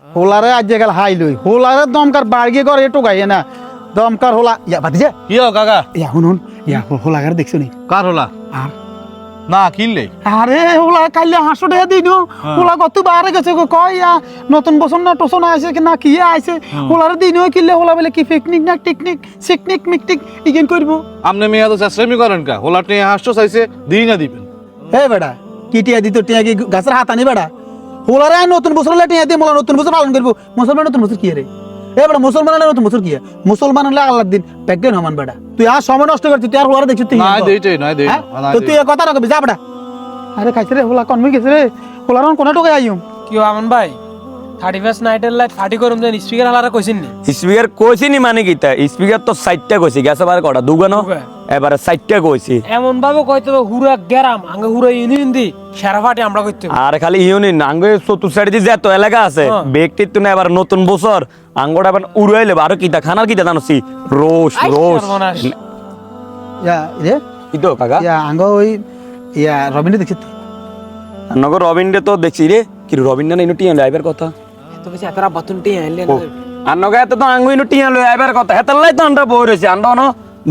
হোলারে আজ গেল হাই লই হোলারে দমকার বাড়িয়ে করে টোকাই না দমকার হোলা ইয়া ভাতিজা কি হো কাকা ইয়া শুনুন ইয়া হোলাগার দেখছো নি কার হলা আর না কিনলে আরে হোলা কাইলে 500 টাকা দিন হোলা কত বারে গেছে গো কয় ইয়া নতুন বছর না টোসন আইছে কি না কি আইছে হোলারে দিন কিনলে হোলা বলে কি পিকনিক না টিকনিক সিকনিক মিকটিক ইগেন করব আপনি মেয়া তো চেষ্টামি করেন কা হোলা টিয়া হাসছো চাইছে দিই না দিবেন হে বেটা কি টিয়া দিত টিয়া কি গাছের হাত আনি বেটা হোলারে নতুন বছর হলে টিয়া দিয়ে মোলা নতুন বছর পালন করব মুসলমান নতুন বছর কি রে এ বেটা মুসলমান হলে নতুন বছর কি মুসলমান হলে আল্লাহর দিন প্যাকেন হমান বেটা তুই আর সময় নষ্ট করছিস তুই আর হোলারে দেখছিস তুই না দেইতেই না দেই তো তুই এ কথা না কবি যা বেটা আরে খাইছে রে হোলা কনমি গেছে রে হোলার কোন টোকে আইম কি আমন ভাই 31st নাইটের লাইট ফাটি করুম দেন স্পিকার হালারা কইছেন নি স্পিকার কইছিনি মানে কিতা স্পিকার তো 60টা কইছি গেছে বারে কটা দুগানো এবারে 60টা কইছি এমন ভাবে কইতে হবে হুরা গেরাম আঙ্গে হুরা ইউনিয়ন দি সারা ফাটি আমরা কইতে আর খালি ইউনিয়ন আঙ্গে চতুর সাইড দিয়ে যত এলাকা আছে ব্যক্তির তো না এবার নতুন বছর আঙ্গটা এবার উড়াইলে আর কিতা খানার কিতা জানোসি রোশ রোশ ইয়া রে ইতো কাকা ইয়া আঙ্গ ওই ইয়া রবিনে দেখছিস নগর রবিনরে তো দেখছি রে কি রবিন না ইনুটি আইবার কথা তো বেশি এতরা বাতুনটি আইলেন আর নগা এত তো আঙ্গু ইনুটি আইবার কথা হেতালাই তো আন্ডা বই রইছে আন্ডা ন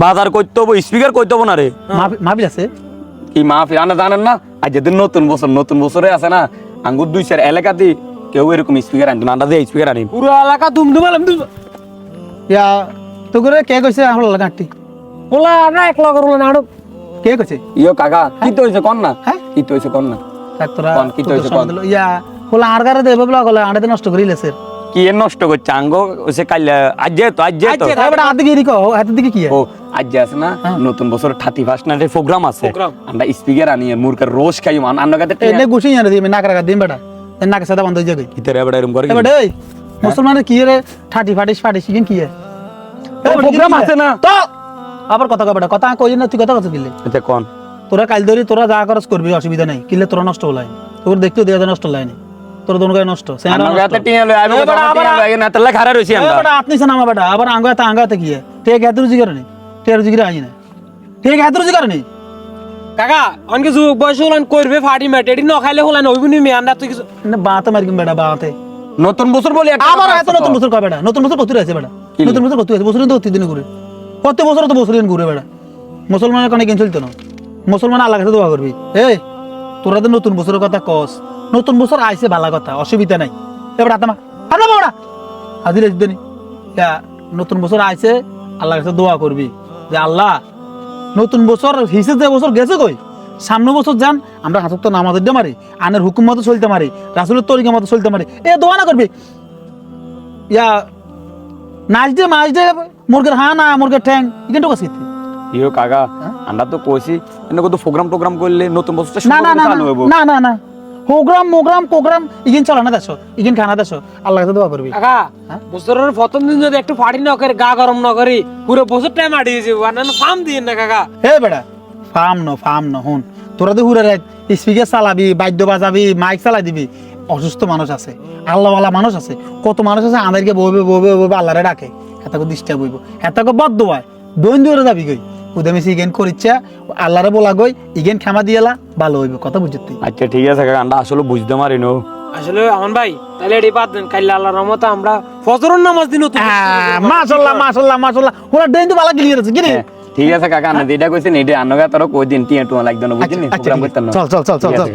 বাজার কইতে হবো স্পিকার কইতে হবো না রে মাহফিল আছে কি মাহফিল আনা জানেন না আজ যেদিন নতুন বছরে আছে না আঙ্গুর 2-4 এলাকাতে কেউ এরকম স্পিকার আনতো না আন্ডা দিয়ে স্পিকার আনি পুরো এলাকা দুমদুমালাম ইয়া তো করে কে কইছে হোলা গাঁটি বলা না এক লগর হলো না আড়ো কে কইছে ইয়ো কাকা কি তো হইছে কোন না হ্যাঁ? কি তো হইছে কোন না ডাক্তারা কোন কি তো হইছে কোন ইয়া হোলা আর গারে দেবে বলা গলে আড়াতে নষ্ট করিলে স্যার কি এর নষ্ট করছে আঙ্গ ওসে কাল আজ যেত এবারে আদি গিরি কো হাতে দিকে কি ও আজ যে আছে না নতুন বছর 31st নাইটের প্রোগ্রাম আছে আমরা স্পিকার আনি মুরকার রোজ খাই মান আন্নগাতে এনে গুছি না দিবে নাকরা দিন বেটা নাকে সাদা বন্ধ হয়ে যাবে ভিতরে এবারে এরকম করে এবারে এই মুসলমানের কি রে ঠাটি ফাটি শিখেন কি প্রোগ্রাম আছে না তো আবার কথা কবেটা কথা কই না তুই কথা কথা দিলে আচ্ছা কোন তোরা কাল ধরি তোরা যা খরচ করবি অসুবিধা নাই কিলে তোরা নষ্ট হলাই তোর দেখতেও দেয়া নষ্ট হলাই না তোর দোনো গায়ে নষ্ট আন্নগাতে টিয়া লই আইবো টিয়া না তাহলে খারা রইছি আমরা বেটা আপনি সানা আমার বেটা আবার আঙ্গাতে কি ঠিক এত রুজি করে নি ঠিক রুজি করে আই না ঠিক এত রুজি করে নি কাকা অনকে যুগ বয়স হলান করবে ফাটি মেটেডি ন খাইলে হলান হইবনি মেয়ান্ডা তুই কিছু না বাতে মারকিম বেটা বাতে নতুন বছর বলি একটা আবার এত নতুন বছর কয় বেটা নতুন বছর কত আছে বেটা নতুন বছর কত আছে বছর তো দিন ঘুরে কত বছর তো বছর দিন ঘুরে বেটা মুসলমানের কোনে কেন চলতো না মুসলমান আল্লাহর কাছে দোয়া করবি এই তোরা তো নতুন বছরের কথা কস নতুন বছর আইছে ভালো কথা অসুবিধা নাই এবার আতামা আরে বাবা হাজির দিনি নতুন বছর আইছে আল্লাহর কাছে দোয়া করবি যে আল্লাহ নতুন বছর হিসেবে যে বছর গেছে কই সামনে বছর যান আমরা হাসক তো নামাজ দিতে মারি আনের হুকুম মতো চলতে মারি রাসূলের তরিকা মতো চলতে মারি এ দোয়া না করবি ইয়া নাচ দে মুরগের হা না মুরগের ঠ্যাং ইকেন টোকা শিখতে ইয়ো কাকা আমরা তো কইছি এনে কত প্রোগ্রাম করলে নতুন বছরটা না না না চালু হইবো না না না প্রোগ্রাম ইগিন চলা না দেশো ইগিন খানা দেশো আল্লাহ কাছে দোয়া করবি কাকা বছরের প্রথম দিন যদি একটু ফাটি না করে গা গরম না করি পুরো বছর টাইম আড়িয়ে যাবো আর না ফার্ম দিয়ে না কাকা হে বেটা ফার্ম ন হুন তোরা তো হুরে রাত স্পিকার চালাবি বাদ্য বাজাবি মাইক চালাই দিবি অসুস্থ মানুষ আছে আল্লাহওয়ালা মানুষ আছে কত মানুষ আছে আমাদেরকে বইবে আল্লাহরে ডাকে এতকে ডিস্টার্ব হইব এতকে বদ্ধ হয় দৈন দূরে যাবি কই উদামিছি ইগেন করিচ্ছা আল্লাহরে বলা গই ইগেন ক্ষমা দিয়েলা ভালো হইব কথা বুঝতে আচ্ছা ঠিক আছে কাকা আমরা আসলে বুঝতে পারি নো আসলে আমান ভাই তাহলে এটি বাদ দেন কাইলে আল্লাহর রহমতে আমরা ফজরের নামাজ দিন মাশাআল্লাহ ওরা দেন তো ভালো ক্লিয়ার আছে কি রে ঠিক আছে কাকা না যেটা কইছেন এটা আন্নগা তোর কই দিন টিয়া টুয়া লাগবে না বুঝছেন চল